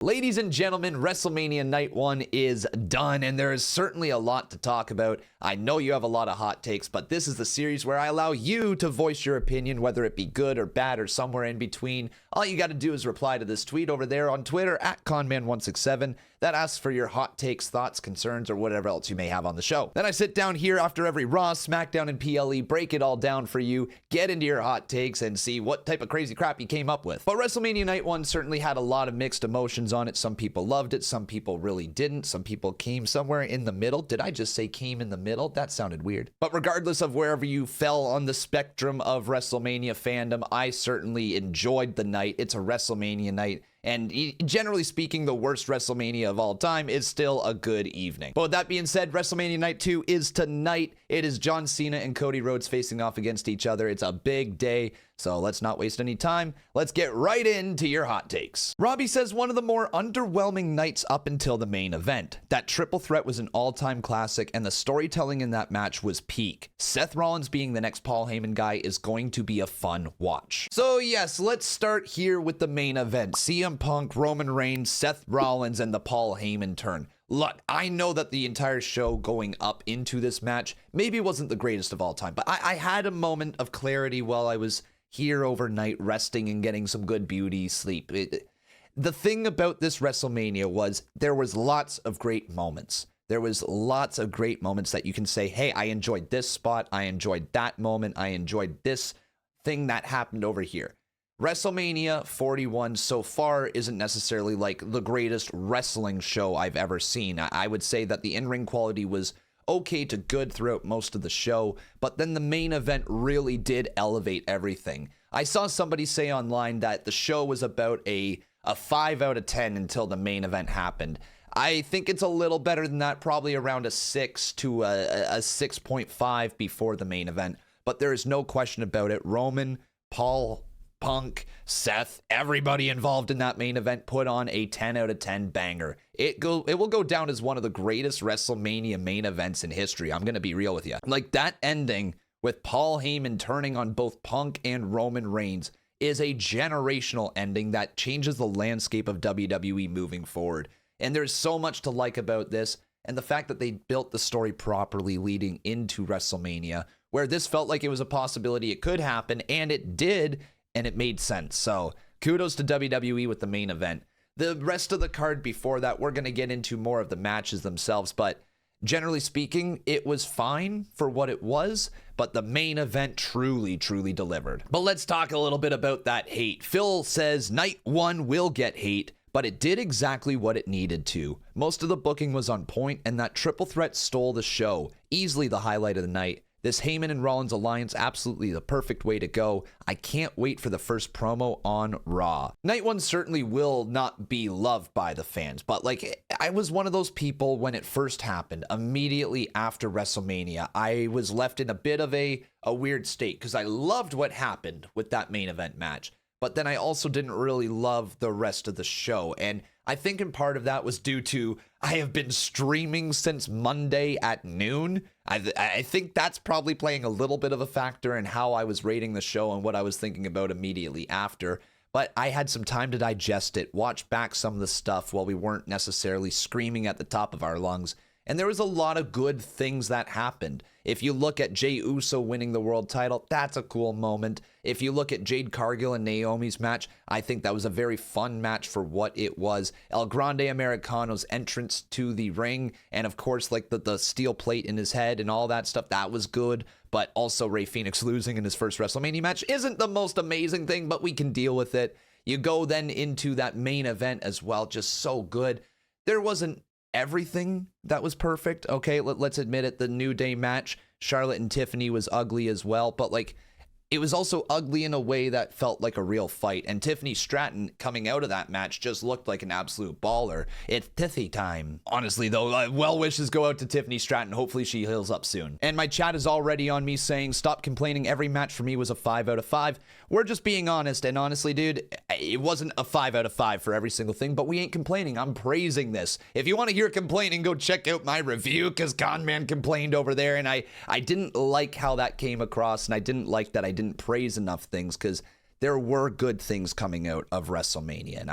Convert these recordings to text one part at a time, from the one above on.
Ladies and gentlemen, WrestleMania Night 1 is done, and there is certainly a lot to talk about. I know you have a lot of hot takes, but this is the series where I allow you to voice your opinion, whether it be good or bad or somewhere in between. All you got to do is reply to this tweet over there on Twitter at Conman167 that asks for your hot takes, thoughts, concerns, or whatever else you may have on the show. Then I sit down here after every Raw, Smackdown, and PLE, break it all down for you, get into your hot takes, and see what type of crazy crap you came up with. But WrestleMania Night 1 certainly had a lot of mixed emotions on it. Some people loved it, some people really didn't, some people came somewhere in the middle. Did I just say came in the middle? That sounded weird. But regardless of wherever you fell on the spectrum of WrestleMania fandom, I certainly enjoyed the night. It's a WrestleMania night. And generally speaking, the worst WrestleMania of all time is still a good evening. But with that being said, WrestleMania Night 2 is tonight. It is John Cena and Cody Rhodes facing off against each other. It's a big day, so let's not waste any time. Let's get right into your hot takes. Robbie says one of the more underwhelming nights up until the main event. That triple threat was an all-time classic, and the storytelling in that match was peak. Seth Rollins being the next Paul Heyman guy is going to be a fun watch. So yes, let's start here with the main event. CM Punk, Roman Reigns, Seth Rollins, and the Paul Heyman turn. Look, I know that the entire show going up into this match maybe wasn't the greatest of all time, but I had a moment of clarity while I was here overnight resting and getting some good beauty sleep. The thing about this WrestleMania was there was lots of great moments. There was lots of great moments that you can say, hey, I enjoyed this spot, I enjoyed that moment, I enjoyed this thing that happened over here. WrestleMania 41 so far isn't necessarily like the greatest wrestling show I've ever seen. I would say that the in-ring quality was okay to good throughout most of the show, but then the main event really did elevate everything. I saw somebody say online that the show was about a 5 out of 10 until the main event happened. I think it's a little better than that, probably around a 6 to a 6.5 before the main event, but there is no question about it. Roman, Paul, Punk, Seth, everybody involved in that main event put on a 10 out of 10 banger. It will go down as one of the greatest WrestleMania main events in history. I'm going to be real with you. Like, that ending with Paul Heyman turning on both Punk and Roman Reigns is a generational ending that changes the landscape of WWE moving forward. And there's so much to like about this, and the fact that they built the story properly leading into WrestleMania, where this felt like it was a possibility it could happen, and it did, and it made sense. So kudos to WWE with the main event. The rest of the card before that, we're going to get into more of the matches themselves, but generally speaking, it was fine for what it was, but the main event truly delivered. But let's talk a little bit about that hate. Phil says night 1 will get hate, but it did exactly what it needed to. Most of the booking was on point, and that triple threat stole the show. Easily the highlight of the night. This Heyman and Rollins alliance, absolutely the perfect way to go. I can't wait for the first promo on Raw. Night 1 certainly will not be loved by the fans, but like, I was one of those people when it first happened, immediately after WrestleMania. I was left in a bit of a weird state because I loved what happened with that main event match, but then I also didn't really love the rest of the show. And I think in part of that was due to I have been streaming since Monday at noon. I think that's probably playing a little bit of a factor in how I was rating the show and what I was thinking about immediately after. But I had some time to digest it, watch back some of the stuff while we weren't necessarily screaming at the top of our lungs. And there was a lot of good things that happened. If you look at Jey Uso winning the world title, that's a cool moment. If you look at Jade Cargill and Naomi's match, I think that was a very fun match for what it was. El Grande Americano's entrance to the ring, and of course, like the steel plate in his head and all that stuff, that was good. But also Rey Fenix losing in his first WrestleMania match isn't the most amazing thing, but we can deal with it. You go then into that main event as well, just so good. There wasn't everything that was perfect. Okay, let's admit it. The New Day match, Charlotte and Tiffany, was ugly as well, but like, it was also ugly in a way that felt like a real fight. And Tiffany Stratton coming out of that match just looked like an absolute baller. It's Tiffy time. Honestly, though, well wishes go out to Tiffany Stratton. Hopefully she heals up soon. And my chat is already on me saying, stop complaining. Every match for me was a 5 out of 5. We're just being honest. And honestly, dude, it wasn't a 5 out of 5 for every single thing, but we ain't complaining. I'm praising this. If you want to hear complaining, go check out my review, because Conman complained over there. And I didn't like how that came across. And I didn't like that I didn't praise enough things, because there were good things coming out of WrestleMania, and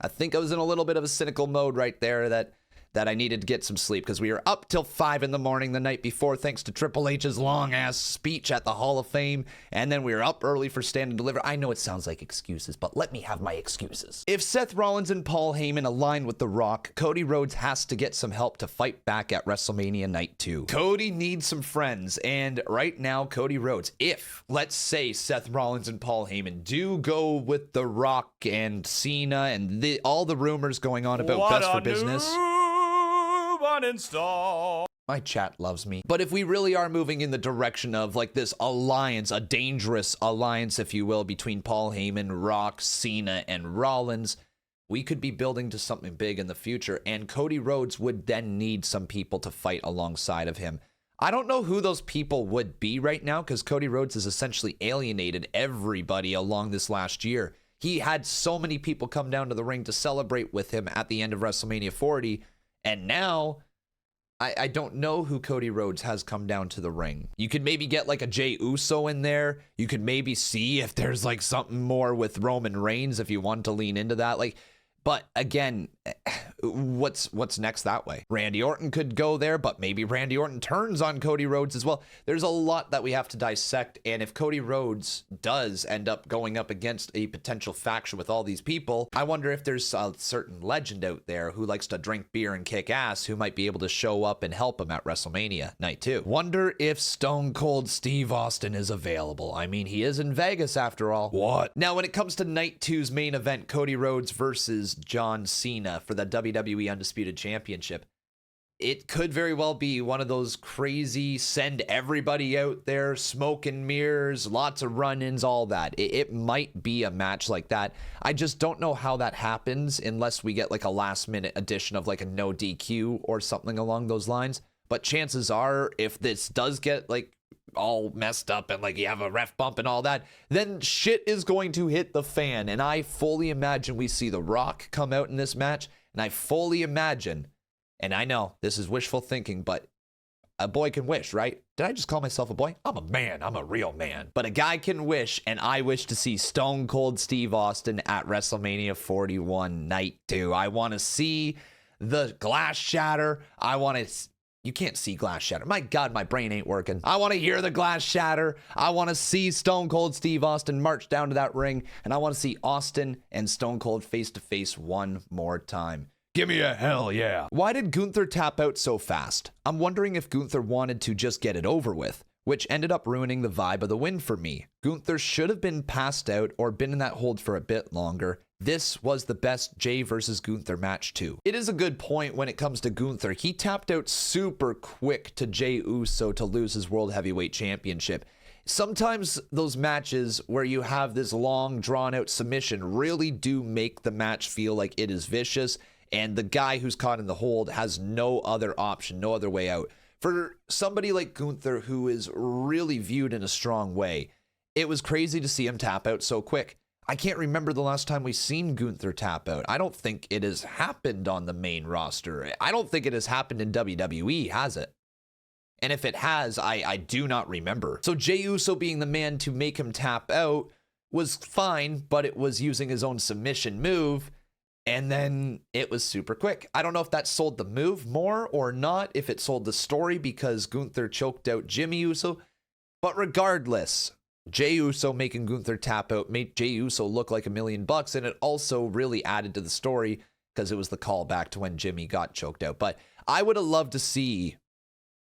I think I was in a little bit of a cynical mode right there that I needed to get some sleep because we were up till 5 in the morning the night before thanks to Triple H's long-ass speech at the Hall of Fame, and then we were up early for Stand and Deliver. I know it sounds like excuses, but let me have my excuses. If Seth Rollins and Paul Heyman align with The Rock, Cody Rhodes has to get some help to fight back at WrestleMania Night 2. Cody needs some friends, and right now, Cody Rhodes, if, let's say, Seth Rollins and Paul Heyman do go with The Rock and Cena and all the rumors going on about Best for Business... Install. My chat loves me. But if we really are moving in the direction of like this alliance, a dangerous alliance, if you will, between Paul Heyman, Rock, Cena, and Rollins, we could be building to something big in the future. And Cody Rhodes would then need some people to fight alongside of him. I don't know who those people would be right now because Cody Rhodes has essentially alienated everybody along this last year. He had so many people come down to the ring to celebrate with him at the end of WrestleMania 40. And now... I don't know who Cody Rhodes has come down to the ring. You could maybe get like a Jey Uso in there. You could maybe see if there's like something more with Roman Reigns if you want to lean into that. Like, but again, what's next that way? Randy Orton could go there, but maybe Randy Orton turns on Cody Rhodes as well. There's a lot that we have to dissect, and if Cody Rhodes does end up going up against a potential faction with all these people, I wonder if there's a certain legend out there who likes to drink beer and kick ass who might be able to show up and help him at WrestleMania Night 2. Wonder if Stone Cold Steve Austin is available. I mean, he is in Vegas after all. What? Now, when it comes to Night 2's main event, Cody Rhodes versus John Cena for the WWE Undisputed Championship, it could very well be one of those crazy send everybody out there, smoke and mirrors, lots of run-ins, all that. It might be a match like that. I just don't know how that happens unless we get like a last-minute addition of like a no DQ or something along those lines. But chances are, if this does get like all messed up and like you have a ref bump and all that, then shit is going to hit the fan. And I fully imagine we see The Rock come out in this match. And I fully imagine, and I know this is wishful thinking, but a boy can wish, right? Did I just call myself a boy? I'm a man. I'm a real man. But a guy can wish, and I wish to see Stone Cold Steve Austin at WrestleMania 41 Night 2. I want to see the glass shatter. I want to... You can't see glass shatter. My God, my brain ain't working. I want to hear the glass shatter. I want to see Stone Cold Steve Austin march down to that ring. And I want to see Austin and Stone Cold face to face one more time. Give me a hell yeah. Why did Gunther tap out so fast? I'm wondering if Gunther wanted to just get it over with, which ended up ruining the vibe of the win for me. Gunther should have been passed out or been in that hold for a bit longer. This was the best Jey versus Gunther match too. It is a good point when it comes to Gunther. He tapped out super quick to Jey Uso to lose his World Heavyweight Championship. Sometimes those matches where you have this long drawn out submission really do make the match feel like it is vicious, and the guy who's caught in the hold has no other option, no other way out. For somebody like Gunther, who is really viewed in a strong way, it was crazy to see him tap out so quick. I can't remember the last time we've seen Gunther tap out. I don't think it has happened on the main roster. I don't think it has happened in WWE, has it? And if it has, I do not remember. So Jey Uso being the man to make him tap out was fine, but it was using his own submission move, and then it was super quick. I don't know if that sold the move more or not, if it sold the story because Gunther choked out Jimmy Uso, but regardless, Jey Uso making Gunther tap out made Jey Uso look like $1 million, and it also really added to the story because it was the callback to when Jimmy got choked out. But I would have loved to see...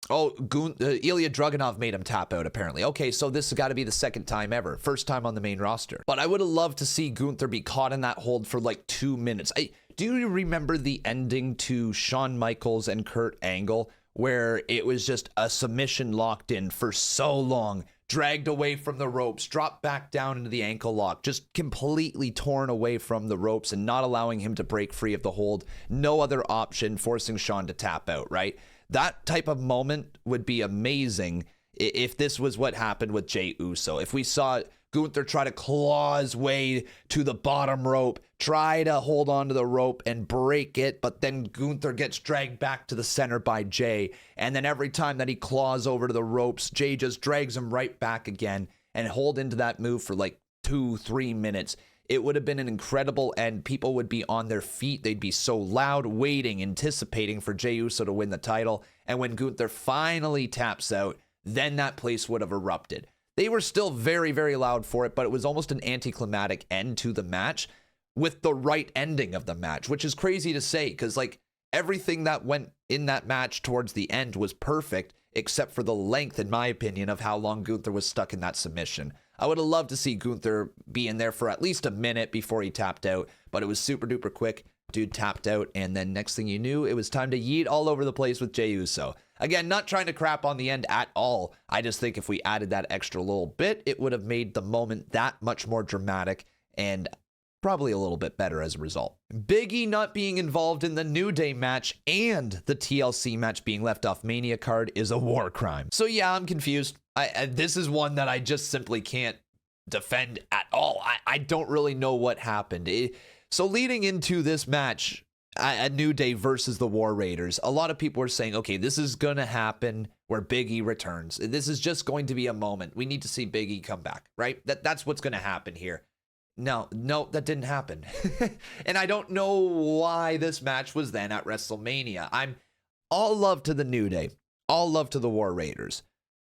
Ilya Dragunov made him tap out, apparently. Okay, so this has got to be the second time ever. First time on the main roster. But I would have loved to see Gunther be caught in that hold for like 2 minutes. Do you remember the ending to Shawn Michaels and Kurt Angle, where it was just a submission locked in for so long, dragged away from the ropes, dropped back down into the ankle lock, just completely torn away from the ropes and not allowing him to break free of the hold? No other option, forcing Shawn to tap out, right? That type of moment would be amazing if this was what happened with Jey Uso. If we saw Gunther try to claw his way to the bottom rope, try to hold on to the rope and break it, but then Gunther gets dragged back to the center by Jey. And then every time that he claws over to the ropes, Jey just drags him right back again and hold into that move for like 2-3 minutes. it would have been an incredible end. People would be on their feet. They'd be so loud, waiting, anticipating for Jey Uso to win the title. And when Gunther finally taps out, then that place would have erupted. They were still very, very loud for it, but it was almost an anticlimactic end to the match with the right ending of the match, which is crazy to say because, like, everything that went in that match towards the end was perfect, except for the length, in my opinion, of how long Gunther was stuck in that submission. I would have loved to see Gunther be in there for at least a minute before he tapped out, but it was super duper quick. Dude tapped out, and then next thing you knew, it was time to yeet all over the place with Jey Uso. Again, not trying to crap on the end at all. I just think if we added that extra little bit, it would have made the moment that much more dramatic and probably a little bit better as a result. Big E not being involved in the New Day match and the TLC match being left off Mania card is a war crime. So yeah, I'm confused. This is one that I just simply can't defend at all. I don't really know what happened. So leading into this match, a New Day versus the War Raiders, a lot of people are saying, okay, this is going to happen where Big E returns. This is just going to be a moment. We need to see Big E come back, right? That's what's going to happen here. No, that didn't happen. And I don't know why this match was then at WrestleMania. I'm all love to the New Day, all love to the War Raiders.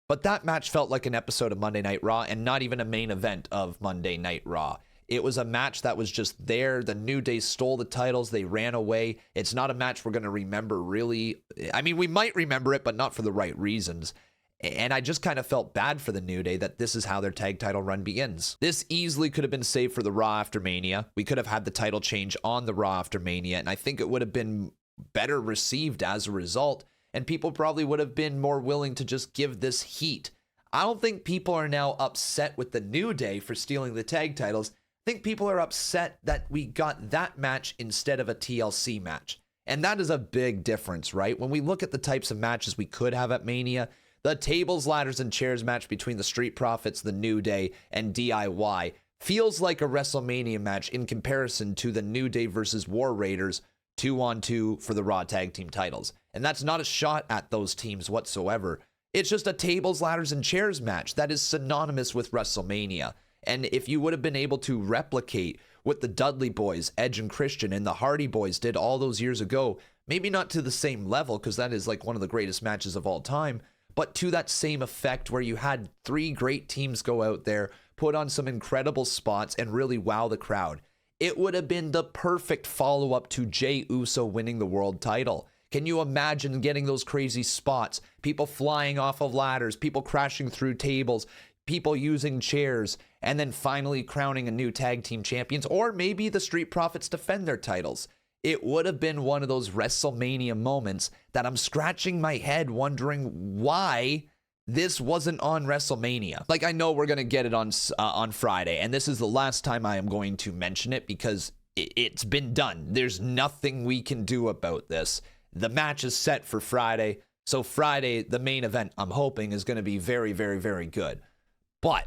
But that match felt like an episode of Monday Night Raw and not even a main event of Monday Night Raw. It was a match that was just there. The New Day stole the titles. They ran away. It's not a match we're going to remember really. I mean, we might remember it, but not for the right reasons. And I just kind of felt bad for the New Day that this is how their tag title run begins. This easily could have been saved for the Raw after Mania. We could have had the title change on the Raw after Mania, and I think it would have been better received as a result, and people probably would have been more willing to just give this heat. I don't think people are now upset with the New Day for stealing the tag titles. I think people are upset that we got that match instead of a TLC match. And that is a big difference, right? When we look at the types of matches we could have at Mania, the tables, ladders, and chairs match between the Street Profits, the New Day, and DIY feels like a WrestleMania match in comparison to the New Day versus War Raiders 2-on-2 for the Raw Tag Team titles. And that's not a shot at those teams whatsoever. It's just a tables, ladders, and chairs match that is synonymous with WrestleMania. And if you would have been able to replicate what the Dudley Boys, Edge and Christian, and the Hardy Boys did all those years ago, maybe not to the same level, because that is like one of the greatest matches of all time, but to that same effect where you had three great teams go out there, put on some incredible spots, and really wow the crowd. It would have been the perfect follow-up to Jey Uso winning the world title. Can you imagine getting those crazy spots? People flying off of ladders, people crashing through tables, people using chairs, and then finally crowning a new tag team champions, or maybe the Street Profits defend their titles. It would have been one of those WrestleMania moments that I'm scratching my head wondering why this wasn't on WrestleMania. Like, I know we're going to get it on Friday, and this is the last time I am going to mention it because it's been done. There's nothing we can do about this. The match is set for Friday, so Friday, the main event, I'm hoping, is going to be very, very, very good. But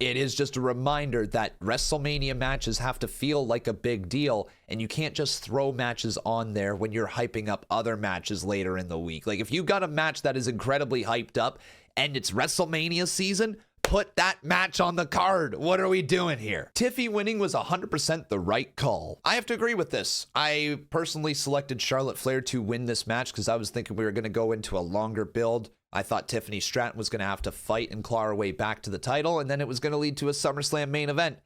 it is just a reminder that WrestleMania matches have to feel like a big deal, and you can't just throw matches on there when you're hyping up other matches later in the week. Like, if you got a match that is incredibly hyped up and it's WrestleMania season, put that match on the card. What are we doing here? Tiffy winning was 100% the right call. I have to agree with this. I personally selected Charlotte Flair to win this match because I was thinking we were going to go into a longer build. I thought Tiffany Stratton was going to have to fight and claw her way back to the title, and then it was going to lead to a SummerSlam main event.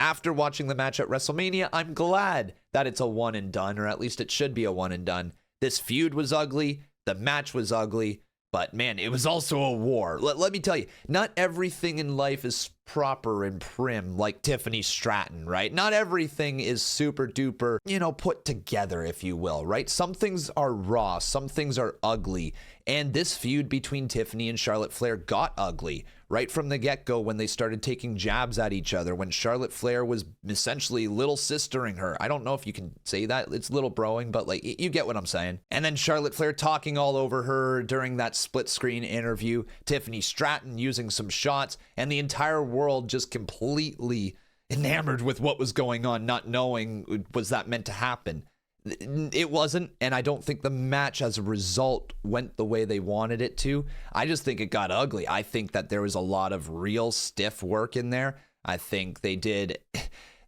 After watching the match at WrestleMania, I'm glad that it's a one and done, or at least it should be a one and done. This feud was ugly. The match was ugly. But man, it was also a war. Let me tell you, not everything in life is proper and prim like Tiffany Stratton, right? Not everything is super duper, put together, if you will, right? Some things are raw, some things are ugly. And this feud between Tiffany and Charlotte Flair got ugly right from the get-go when they started taking jabs at each other, when Charlotte Flair was essentially little sistering her. I don't know if you can say that. It's little broing, but like, you get what I'm saying. And then Charlotte Flair talking all over her during that split screen interview, Tiffany Stratton using some shots, and the entire world just completely enamored with what was going on, not knowing was that meant to happen. It wasn't, and I don't think the match as a result went the way they wanted it to. I just think it got ugly. I think that there was a lot of real stiff work in there. I think they did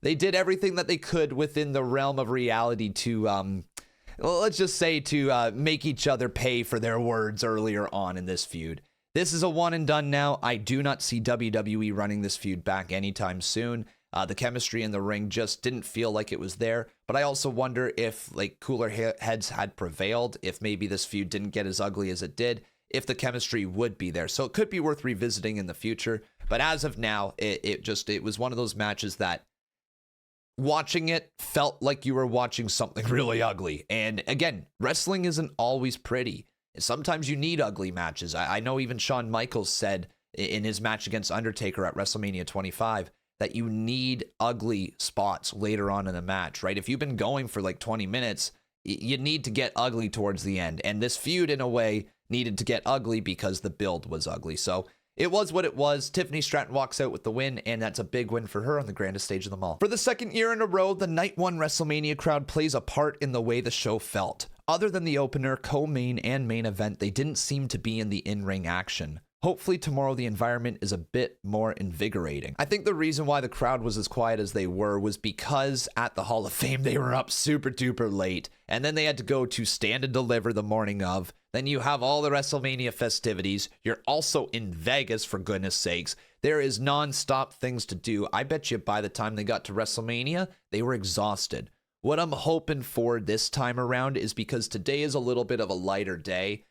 they did everything that they could within the realm of reality to, well, let's just say to make each other pay for their words earlier on in this feud. This is a one and done now. I do not see WWE running this feud back anytime soon. The chemistry in the ring just didn't feel like it was there. But I also wonder if like cooler heads had prevailed, if maybe this feud didn't get as ugly as it did, if the chemistry would be there. So it could be worth revisiting in the future. But as of now, it was one of those matches that watching it felt like you were watching something really ugly. And again, wrestling isn't always pretty. Sometimes you need ugly matches. I know even Shawn Michaels said in his match against Undertaker at WrestleMania 25 that you need ugly spots later on in the match, right? If you've been going for like 20 minutes, you need to get ugly towards the end. And this feud, in a way, needed to get ugly because the build was ugly. So it was what it was. Tiffany Stratton walks out with the win, and that's a big win for her on the grandest stage of them all. For the second year in a row, the Night 1 WrestleMania crowd plays a part in the way the show felt. Other than the opener, co-main, and main event, they didn't seem to be in the in-ring action. Hopefully tomorrow the environment is a bit more invigorating. I think the reason why the crowd was as quiet as they were was because at the Hall of Fame they were up super duper late, and then they had to go to Stand and Deliver the morning of. Then you have all the WrestleMania festivities. You're also in Vegas, for goodness sakes. There is non-stop things to do. I bet you by the time they got to WrestleMania, they were exhausted. What I'm hoping for this time around is, because today is a little bit of a lighter day,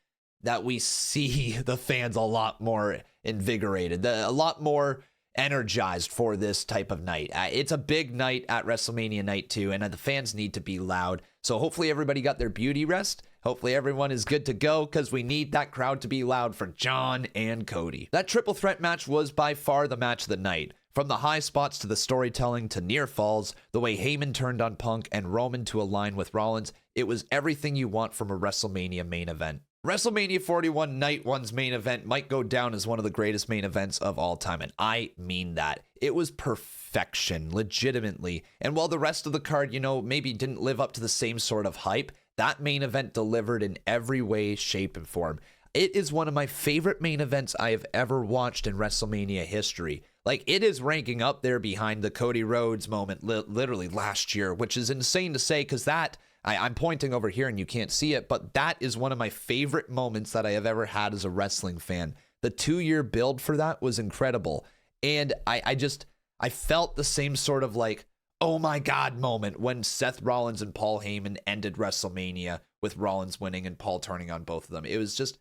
that we see the fans a lot more invigorated, a lot more energized for this type of night. It's a big night at WrestleMania Night 2, and the fans need to be loud. So hopefully everybody got their beauty rest. Hopefully everyone is good to go, because we need that crowd to be loud for John and Cody. That triple threat match was by far the match of the night. From the high spots to the storytelling to near falls, the way Heyman turned on Punk and Roman to align with Rollins, it was everything you want from a WrestleMania main event. WrestleMania 41 Night 1's main event might go down as one of the greatest main events of all time, and I mean that. It was perfection, legitimately. And while the rest of the card, maybe didn't live up to the same sort of hype, that main event delivered in every way, shape, and form. It is one of my favorite main events I have ever watched in WrestleMania history. Like, it is ranking up there behind the Cody Rhodes moment literally last year, which is insane to say, because that, I'm pointing over here and you can't see it, but that is one of my favorite moments that I have ever had as a wrestling fan. The 2-year build for that was incredible. And I felt the same sort of like, oh my God moment when Seth Rollins and Paul Heyman ended WrestleMania with Rollins winning and Paul turning on both of them. It was just,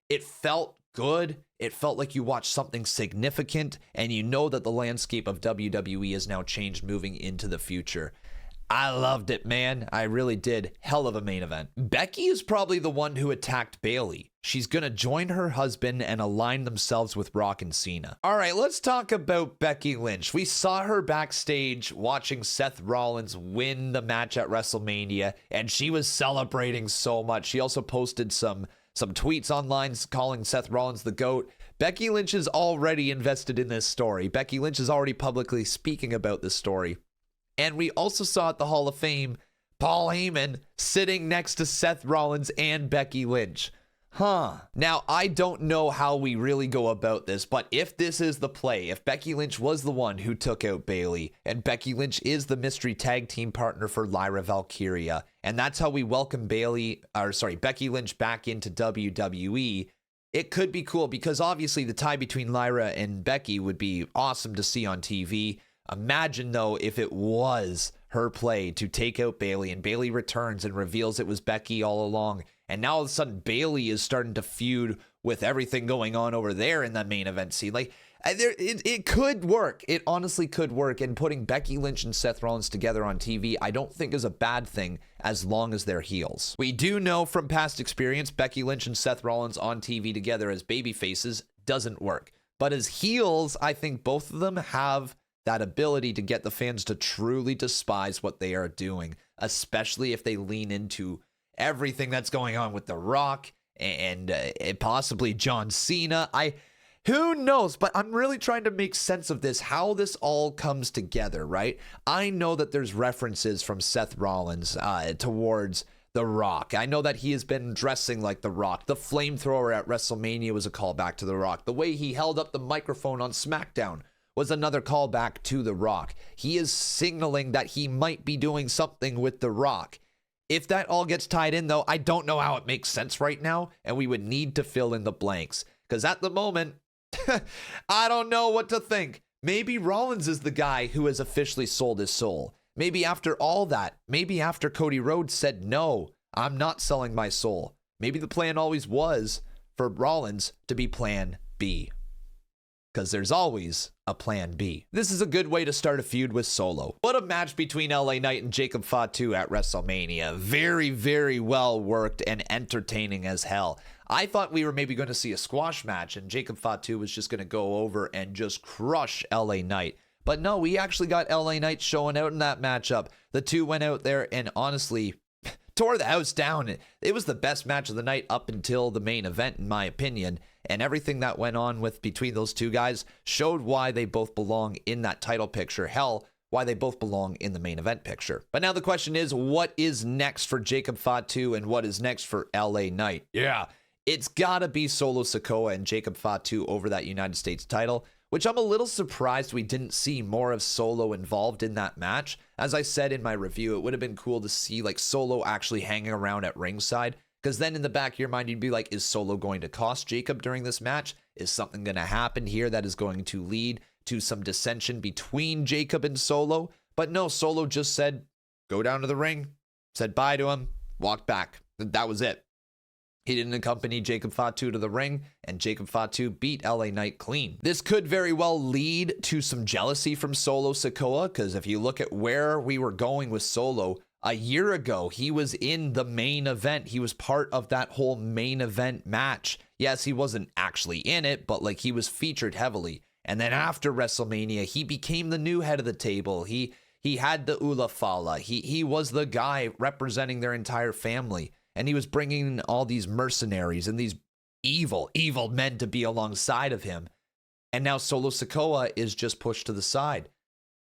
it felt good. It felt like you watched something significant, and you know that the landscape of WWE has now changed moving into the future. I loved it, man. I really did. Hell of a main event. Becky is probably the one who attacked Bayley. She's going to join her husband and align themselves with Rock and Cena. All right, let's talk about Becky Lynch. We saw her backstage watching Seth Rollins win the match at WrestleMania, and she was celebrating so much. She also posted some tweets online calling Seth Rollins the GOAT. Becky Lynch is already invested in this story. Becky Lynch is already publicly speaking about this story. And we also saw at the Hall of Fame, Paul Heyman sitting next to Seth Rollins and Becky Lynch. Now, I don't know how we really go about this, but if this is the play, if Becky Lynch was the one who took out Bayley, and Becky Lynch is the mystery tag team partner for Lyra Valkyria, and that's how we welcome Becky Lynch back into WWE, it could be cool, because obviously the tie between Lyra and Becky would be awesome to see on TV. Imagine, though, if it was her play to take out Bayley, and Bayley returns and reveals it was Becky all along. And now all of a sudden Bayley is starting to feud with everything going on over there in that main event scene. Like, it could work. It honestly could work. And putting Becky Lynch and Seth Rollins together on TV, I don't think is a bad thing as long as they're heels. We do know from past experience, Becky Lynch and Seth Rollins on TV together as baby faces doesn't work. But as heels, I think both of them have that ability to get the fans to truly despise what they are doing, especially if they lean into everything that's going on with The Rock and possibly John Cena. Who knows? But I'm really trying to make sense of this, how this all comes together, right? I know that there's references from Seth Rollins towards The Rock. I know that he has been dressing like The Rock. The flamethrower at WrestleMania was a callback to The Rock. The way he held up the microphone on Smackdown was another callback to The Rock. He is signaling that he might be doing something with The Rock. If that all gets tied in, though, I don't know how it makes sense right now, and we would need to fill in the blanks. Because at the moment, I don't know what to think. Maybe Rollins is the guy who has officially sold his soul. Maybe after all that, maybe after Cody Rhodes said, no, I'm not selling my soul. Maybe the plan always was for Rollins to be plan B. Because there's always a plan B. This is a good way to start a feud with Solo. What a match between LA Knight and Jacob Fatu at WrestleMania. Very, very well worked and entertaining as hell. I thought we were maybe going to see a squash match and Jacob Fatu was just going to go over and just crush LA Knight. But no, we actually got LA Knight showing out in that matchup. The two went out there and honestly tore the house down. It was the best match of the night up until the main event, in my opinion. And everything that went on with between those two guys showed why they both belong in that title picture. Hell, why they both belong in the main event picture. But now the question is, what is next for Jacob Fatu and what is next for LA Knight? Yeah, it's gotta be Solo Sikoa and Jacob Fatu over that United States title, which I'm a little surprised we didn't see more of Solo involved in that match. As I said in my review, it would have been cool to see like Solo actually hanging around at ringside. Because then in the back of your mind, you'd be like, is Solo going to cost Jacob during this match? Is something going to happen here that is going to lead to some dissension between Jacob and Solo? But no, Solo just said, go down to the ring, said bye to him, walked back. That was it. He didn't accompany Jacob Fatu to the ring, and Jacob Fatu beat LA Knight clean. This could very well lead to some jealousy from Solo Sikoa, because if you look at where we were going with Solo, a year ago, he was in the main event. He was part of that whole main event match. Yes, he wasn't actually in it, but like he was featured heavily. And then after WrestleMania, he became the new head of the table. He had the Ula Fala. He was the guy representing their entire family. And he was bringing all these mercenaries and these evil men to be alongside of him. And now Solo Sikoa is just pushed to the side.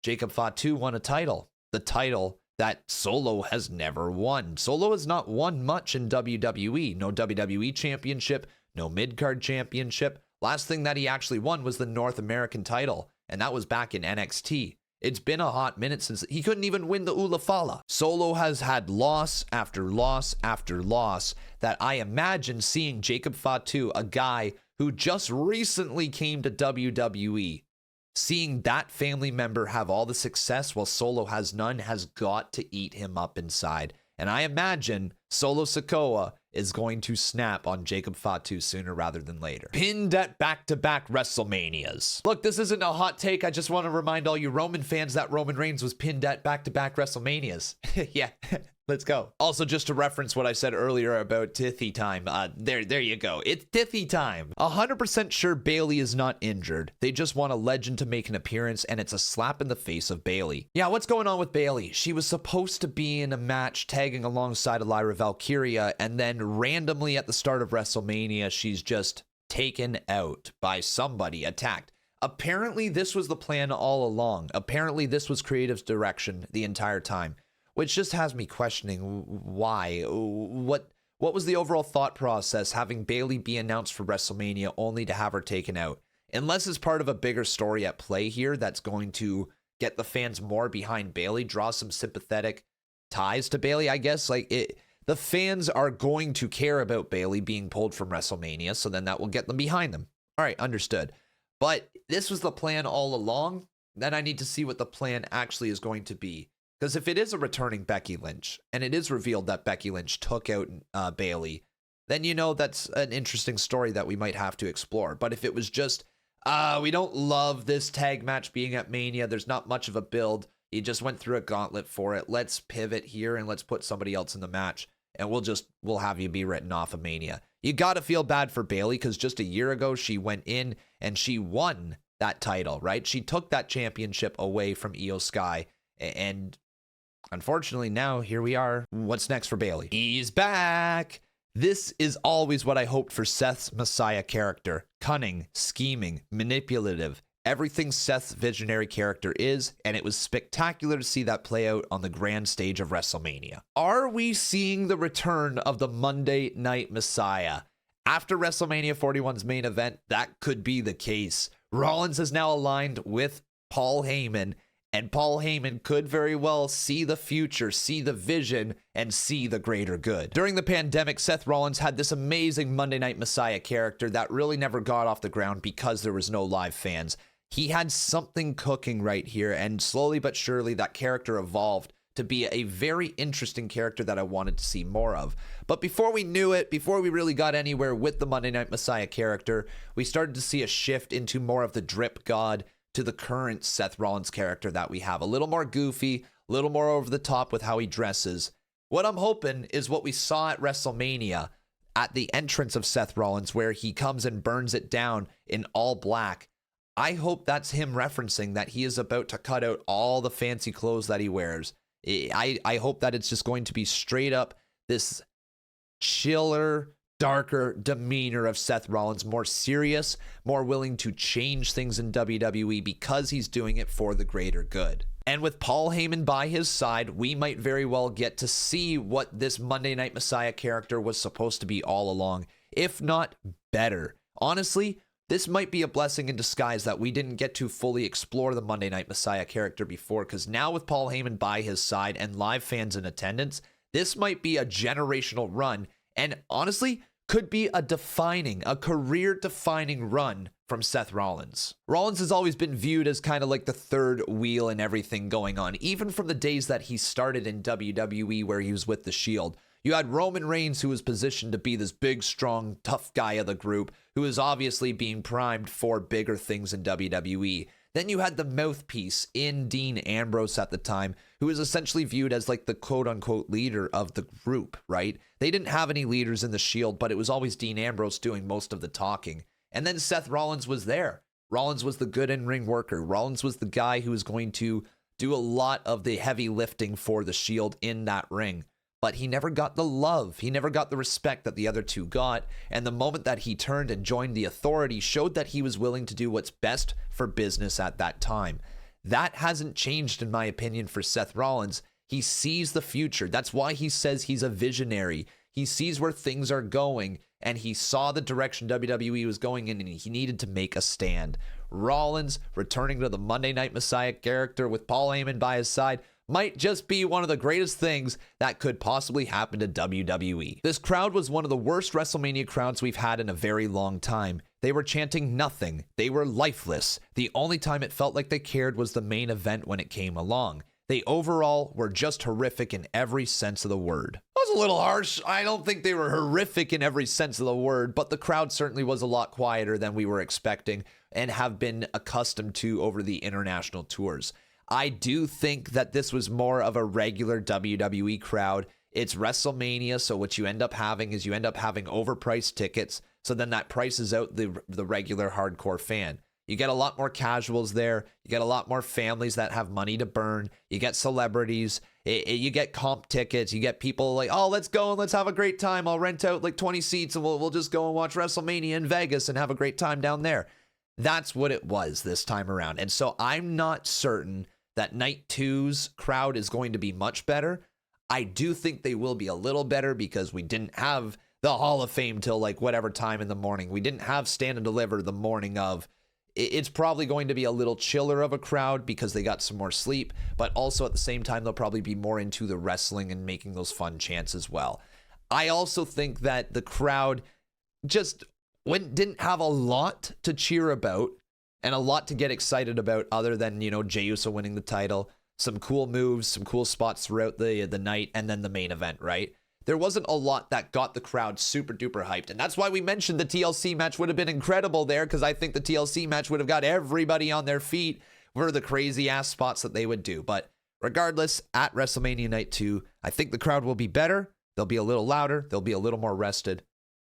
Jacob Fatu won a title. The title that Solo has never won. Solo has not won much in WWE. No WWE championship, no mid-card championship. Last thing that he actually won was the North American title, and that was back in NXT. It's been a hot minute since he couldn't even win the Ula Fala. Solo has had loss after loss after loss that I imagine seeing Jacob Fatu, a guy who just recently came to WWE, seeing that family member have all the success while Solo has none has got to eat him up inside. And I imagine Solo Sikoa is going to snap on Jacob Fatu sooner rather than later. Pinned at back-to-back WrestleManias. Look, this isn't a hot take. I just want to remind all you Roman fans that Roman Reigns was pinned at back-to-back WrestleManias. Yeah. Let's go. Also, just to reference what I said earlier about Tiffy time, there you go. It's Tiffy time. 100% sure Bayley is not injured. They just want a legend to make an appearance, and it's a slap in the face of Bayley. Yeah, what's going on with Bayley? She was supposed to be in a match tagging alongside Lyra Valkyria, and then randomly at the start of WrestleMania, she's just taken out by somebody, attacked. Apparently, this was the plan all along. Apparently, this was creative's direction the entire time. Which just has me questioning why. What was the overall thought process having Bayley be announced for WrestleMania only to have her taken out? Unless it's part of a bigger story at play here that's going to get the fans more behind Bayley, draw some sympathetic ties to Bayley, I guess. The fans are going to care about Bayley being pulled from WrestleMania, so then that will get them behind them. All right, understood. But this was the plan all along. Then I need to see what the plan actually is going to be. Because if it is a returning Becky Lynch, and it is revealed that Becky Lynch took out Bayley, then that's an interesting story that we might have to explore. But if it was just, we don't love this tag match being at Mania, there's not much of a build, you just went through a gauntlet for it, let's pivot here and let's put somebody else in the match, and we'll have you be written off of Mania. You gotta feel bad for Bayley, because just a year ago, she went in and she won that title, right? She took that championship away from Io Sky, and unfortunately, now here we are. What's next for Bayley? He's back. This is always what I hoped for Seth's Messiah character. Cunning, scheming, manipulative. Everything Seth's visionary character is, and it was spectacular to see that play out on the grand stage of WrestleMania. Are we seeing the return of the Monday Night Messiah? After WrestleMania 41's main event, that could be the case. Rollins is now aligned with Paul Heyman, and Paul Heyman could very well see the future, see the vision, and see the greater good. During the pandemic, Seth Rollins had this amazing Monday Night Messiah character that really never got off the ground because there was no live fans. He had something cooking right here, and slowly but surely that character evolved to be a very interesting character that I wanted to see more of. But before we knew it, before we really got anywhere with the Monday Night Messiah character, we started to see a shift into more of the drip god to the current Seth Rollins character that we have. A little more goofy, a little more over the top with how he dresses. What I'm hoping is what we saw at WrestleMania at the entrance of Seth Rollins, where he comes and burns it down in all black. I hope that's him referencing that he is about to cut out all the fancy clothes that he wears. I hope that it's just going to be straight up this chiller, darker demeanor of Seth Rollins, more serious, more willing to change things in WWE because he's doing it for the greater good. And with Paul Heyman by his side, we might very well get to see what this Monday Night Messiah character was supposed to be all along, if not better. Honestly, this might be a blessing in disguise that we didn't get to fully explore the Monday Night Messiah character before, because now with Paul Heyman by his side and live fans in attendance, this might be a generational run, and honestly, could be a career-defining run from Seth Rollins. Rollins has always been viewed as kind of like the third wheel in everything going on, even from the days that he started in WWE where he was with The Shield. You had Roman Reigns, who was positioned to be this big, strong, tough guy of the group, who is obviously being primed for bigger things in WWE. Then you had the mouthpiece in Dean Ambrose at the time, who was essentially viewed as like the quote-unquote leader of the group, right? They didn't have any leaders in the Shield, but it was always Dean Ambrose doing most of the talking. And then Seth Rollins was there. Rollins was the good in-ring worker. Rollins was the guy who was going to do a lot of the heavy lifting for the Shield in that ring. But he never got the love. He never got the respect that the other two got. And the moment that he turned and joined the Authority showed that he was willing to do what's best for business at that time. That hasn't changed, in my opinion, for Seth Rollins. He sees the future. That's why he says he's a visionary. He sees where things are going, and he saw the direction WWE was going in, and he needed to make a stand. Rollins returning to the Monday Night Messiah character with Paul Heyman by his side might just be one of the greatest things that could possibly happen to WWE. This crowd was one of the worst WrestleMania crowds we've had in a very long time. They were chanting nothing. They were lifeless. The only time it felt like they cared was the main event when it came along. They overall were just horrific in every sense of the word. That was a little harsh. I don't think they were horrific in every sense of the word, but the crowd certainly was a lot quieter than we were expecting and have been accustomed to over the international tours. I do think that this was more of a regular WWE crowd. It's WrestleMania, so what you end up having is you end up having overpriced tickets, so then that prices out the regular hardcore fan. You get a lot more casuals there. You get a lot more families that have money to burn. You get celebrities. You get comp tickets. You get people like, oh, let's go and let's have a great time. I'll rent out like 20 seats and we'll just go and watch WrestleMania in Vegas and have a great time down there. That's what it was this time around. And so I'm not certain that Night 2's crowd is going to be much better. I do think they will be a little better because we didn't have the Hall of Fame till like whatever time in the morning. We didn't have Stand and Deliver the morning of. It's probably going to be a little chiller of a crowd because they got some more sleep, but also at the same time, they'll probably be more into the wrestling and making those fun chants as well. I also think that the crowd just didn't have a lot to cheer about and a lot to get excited about other than, Jey Uso winning the title, some cool moves, some cool spots throughout the night, and then the main event, right? There wasn't a lot that got the crowd super duper hyped. And that's why we mentioned the TLC match would have been incredible there, because I think the TLC match would have got everybody on their feet for the crazy ass spots that they would do. But regardless, at WrestleMania Night 2, I think the crowd will be better. They'll be a little louder. They'll be a little more rested.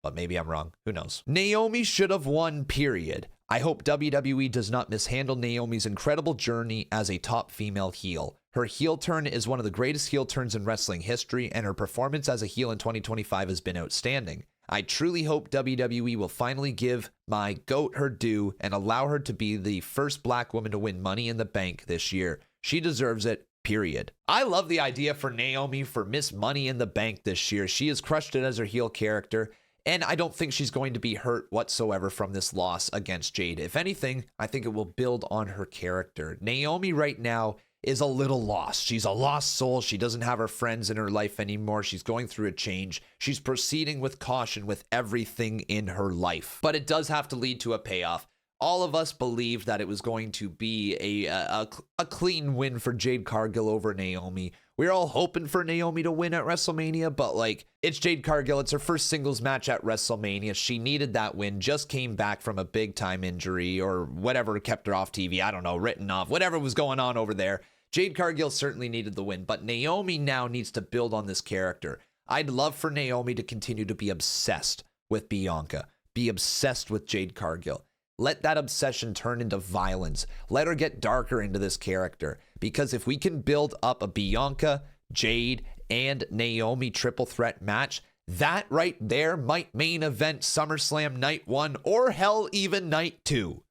But maybe I'm wrong. Who knows? Naomi should have won, period. I hope WWE does not mishandle Naomi's incredible journey as a top female heel. Her heel turn is one of the greatest heel turns in wrestling history, and her performance as a heel in 2025 has been outstanding. I truly hope WWE will finally give my GOAT her due and allow her to be the first black woman to win Money in the Bank this year. She deserves it, period. I love the idea for Naomi for Miss Money in the Bank this year. She has crushed it as her heel character. And I don't think she's going to be hurt whatsoever from this loss against Jade. If anything, I think it will build on her character. Naomi right now is a little lost. She's a lost soul. She doesn't have her friends in her life anymore. She's going through a change. She's proceeding with caution with everything in her life. But it does have to lead to a payoff. All of us believed that it was going to be a clean win for Jade Cargill over Naomi. We were all hoping for Naomi to win at WrestleMania, but like, it's Jade Cargill. It's her first singles match at WrestleMania. She needed that win, just came back from a big time injury or whatever kept her off TV. I don't know, written off, whatever was going on over there. Jade Cargill certainly needed the win, but Naomi now needs to build on this character. I'd love for Naomi to continue to be obsessed with Bianca, be obsessed with Jade Cargill. Let that obsession turn into violence. Let her get darker into this character. Because if we can build up a Bianca, Jade, and Naomi triple threat match, that right there might main event SummerSlam Night 1 or hell, even Night 2.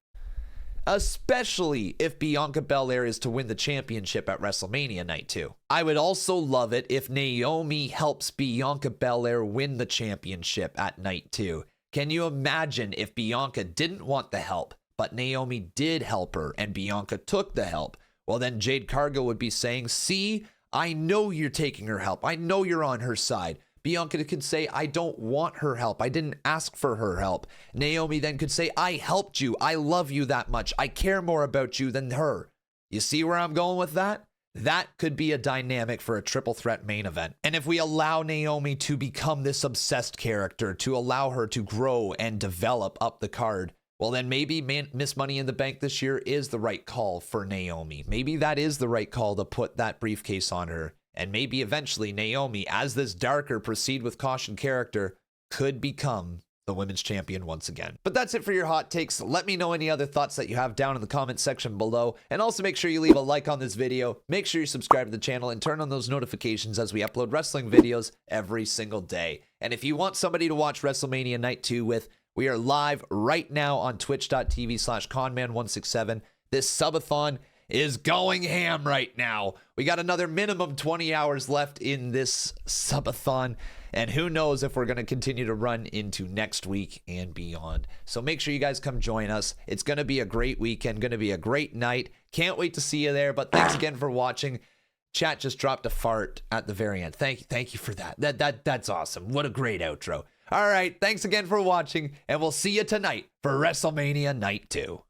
Especially if Bianca Belair is to win the championship at WrestleMania Night 2. I would also love it if Naomi helps Bianca Belair win the championship at Night 2. Can you imagine if Bianca didn't want the help, but Naomi did help her and Bianca took the help? Well, then Jade Cargill would be saying, see, I know you're taking her help. I know you're on her side. Bianca could say, I don't want her help. I didn't ask for her help. Naomi then could say, I helped you. I love you that much. I care more about you than her. You see where I'm going with that? That could be a dynamic for a triple threat main event. And if we allow Naomi to become this obsessed character, to allow her to grow and develop up the card, well, then maybe Miss Money in the Bank this year is the right call for Naomi. Maybe that is the right call to put that briefcase on her. And maybe eventually Naomi, as this darker proceed with caution character, could become the women's champion once again. But that's it for your hot takes. Let me know any other thoughts that you have down in the comment section below. And also make sure you leave a like on this video. Make sure you subscribe to the channel and turn on those notifications as we upload wrestling videos every single day. And if you want somebody to watch WrestleMania Night 2 with, we are live right now on twitch.tv/conman167. This subathon is going ham right now. We got another minimum 20 hours left in this subathon, and who knows if we're going to continue to run into next week and beyond. So make sure you guys come join us. It's going to be a great weekend, going to be a great night. Can't wait to see you there, but thanks again for watching. Chat just dropped a fart at the very end. Thank you for that. That's awesome. What a great outro. All right, thanks again for watching, and we'll see you tonight for WrestleMania Night 2.